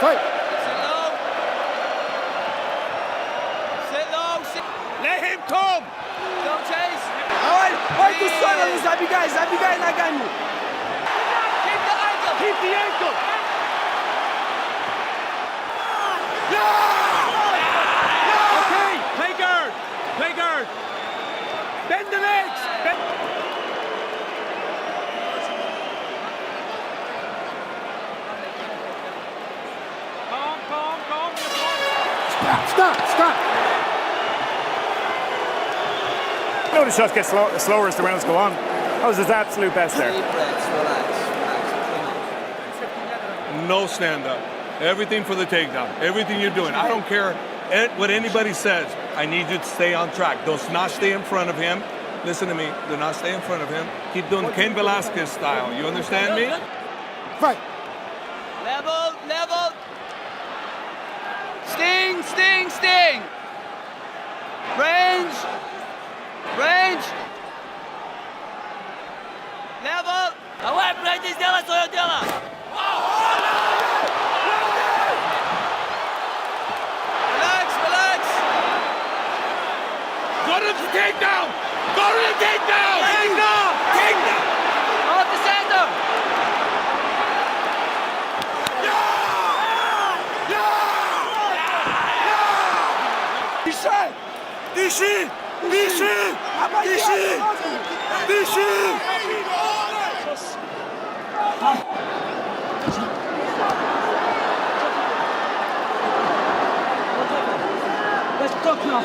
Fight. Sit low. Sit low. Sit. Let him come. Don't chase. Olha tu sonha no Zabigay na ganho. Keep the ankle. Keep the ankle. Okay, play guard. Play guard. Bend the legs. Bend. Calm. Stop. You know the shots get slower as the rounds go on. That was his absolute best there. Deep breaths. Relax. No stand-up. Everything for the takedown. Everything you're doing. I don't care what anybody says. I need you to stay on track. Do not stay in front of him. Listen to me. Do not stay in front of him. Keep doing Cain Velasquez style. You understand me? Fight. Level. Sting. Range. Level. Давай, пройди, сделай свое дело. Relax. Go to the takedown. Takedown. Off the center. Дыши. Let's talk now.